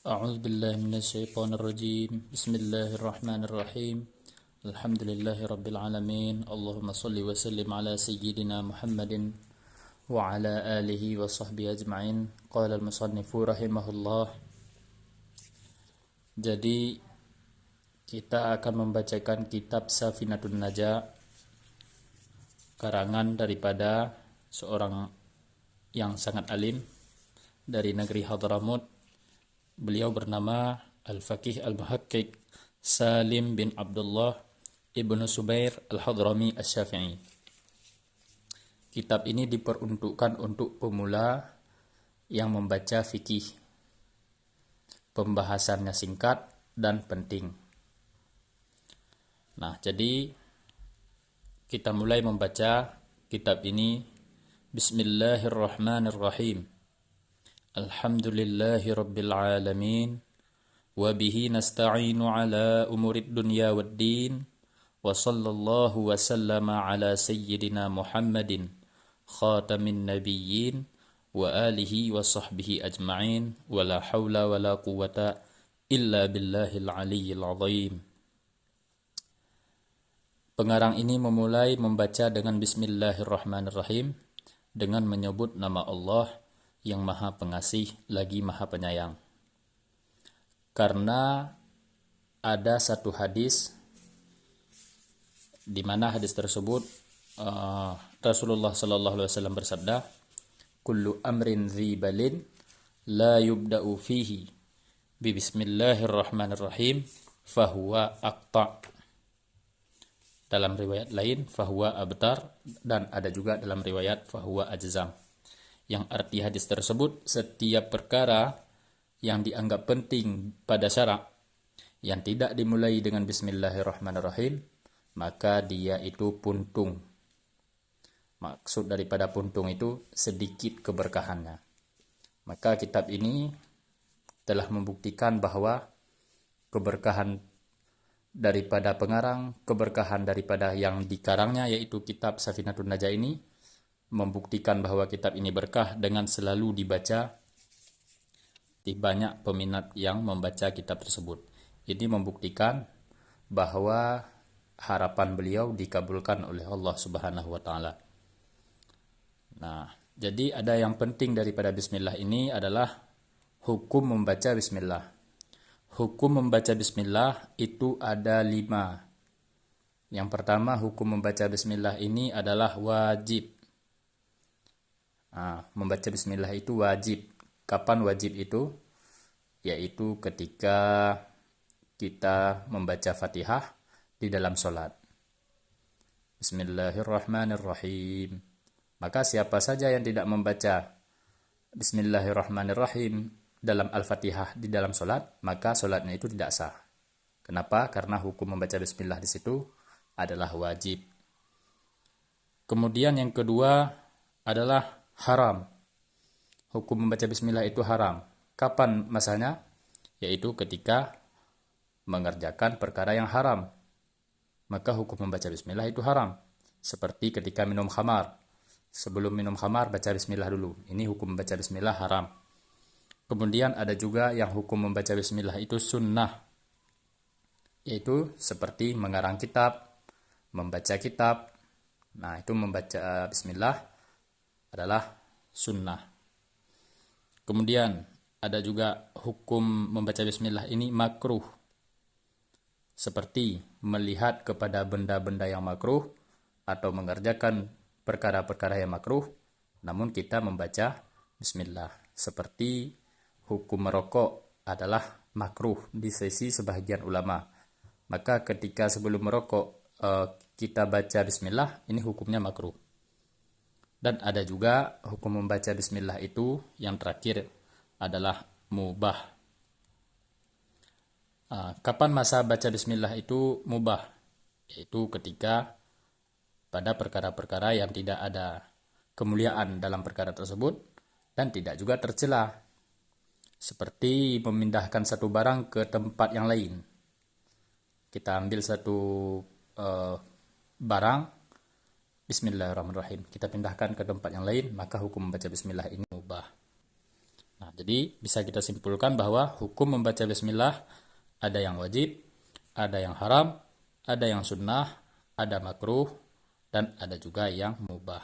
أعوذ بالله من الشيطان الرجيم بسم الله الرحمن الرحيم الحمد لله رب العالمين اللهم صل وسلم على سيدنا محمد وعلى آله وصحبه أجمعين قال المصنف رحمه الله. Jadi kita akan membacakan kitab Safinatun Najah karangan daripada seorang yang sangat alim dari negeri Hadramut. Beliau bernama Al-Faqih Al-Muhaqqiq Salim bin Abdullah Ibnu Subair Al-Hadrami Asy-Syafi'i. Kitab ini diperuntukkan untuk pemula yang membaca fikih. Pembahasannya singkat dan penting. Nah, jadi kita mulai membaca kitab ini. Bismillahirrahmanirrahim. Alhamdulillahi rabbil alamin wa bihi nasta'inu ala umurid dunya waddin wa sallallahu wa sallama ala sayyidina Muhammadin khatamin nabiyyin wa alihi wa sahbihi ajma'in wa la hawla wa la quwwata illa billahil aliyyil azim. Pengarang ini memulai membaca dengan Bismillahirrahmanirrahim dengan menyebut nama Allah yang maha pengasih lagi maha penyayang. Karena ada satu hadis di mana hadis tersebut Rasulullah sallallahu alaihi wasallam bersabda, "Kullu amrin dzibalin la yubda'u fihi bi bismillahirrahmanirrahim fahuwa aqta." Dalam riwayat lain fahuwa abtar, dan ada juga dalam riwayat fahuwa ajzam. Yang arti hadis tersebut, setiap perkara yang dianggap penting pada syara' yang tidak dimulai dengan bismillahirrahmanirrahim, maka dia itu puntung. Maksud daripada puntung itu sedikit keberkahannya. Maka kitab ini telah membuktikan bahwa keberkahan daripada pengarang, keberkahan daripada yang dikarangnya, yaitu kitab Safinatun Najah ini, membuktikan bahwa kitab ini berkah dengan selalu dibaca di banyak peminat yang membaca kitab tersebut. Ini membuktikan bahwa harapan beliau dikabulkan oleh Allah Subhanahu wa taala. Nah, jadi ada yang penting daripada bismillah ini adalah hukum membaca bismillah. Hukum membaca bismillah itu ada 5. Yang pertama, hukum membaca bismillah ini adalah wajib. Membaca bismillah itu wajib. Kapan wajib itu? Yaitu ketika kita membaca Fatihah di dalam sholat. Bismillahirrahmanirrahim. Maka siapa saja yang tidak membaca Bismillahirrahmanirrahim dalam Al-Fatihah di dalam sholat, maka sholatnya itu tidak sah. Kenapa? Karena hukum membaca bismillah di situ adalah wajib. Kemudian yang kedua adalah haram. Hukum membaca bismillah itu haram. Kapan masanya? Yaitu ketika mengerjakan perkara yang haram. Maka hukum membaca bismillah itu haram. Seperti ketika minum khamar. Sebelum minum khamar baca bismillah dulu. Ini hukum membaca bismillah haram. Kemudian ada juga yang hukum membaca bismillah itu sunnah. Yaitu seperti mengarang kitab, membaca kitab. Nah, itu membaca bismillah adalah sunnah. Kemudian ada juga hukum membaca bismillah ini makruh. Seperti melihat kepada benda-benda yang makruh atau mengerjakan perkara-perkara yang makruh, namun kita membaca bismillah. Seperti hukum merokok adalah makruh di sisi sebahagian ulama. Maka ketika sebelum merokok kita baca bismillah, ini hukumnya makruh. Dan ada juga hukum membaca bismillah itu yang terakhir adalah mubah. Kapan masa baca bismillah itu mubah? Yaitu ketika pada perkara-perkara yang tidak ada kemuliaan dalam perkara tersebut dan tidak juga tercela. Seperti memindahkan satu barang ke tempat yang lain. Kita ambil satu barang, Bismillahirrahmanirrahim, kita pindahkan ke tempat yang lain, maka hukum membaca bismillah ini mubah. Nah, jadi bisa kita simpulkan bahwa hukum membaca bismillah ada yang wajib, ada yang haram, ada yang sunnah, ada makruh, dan ada juga yang mubah.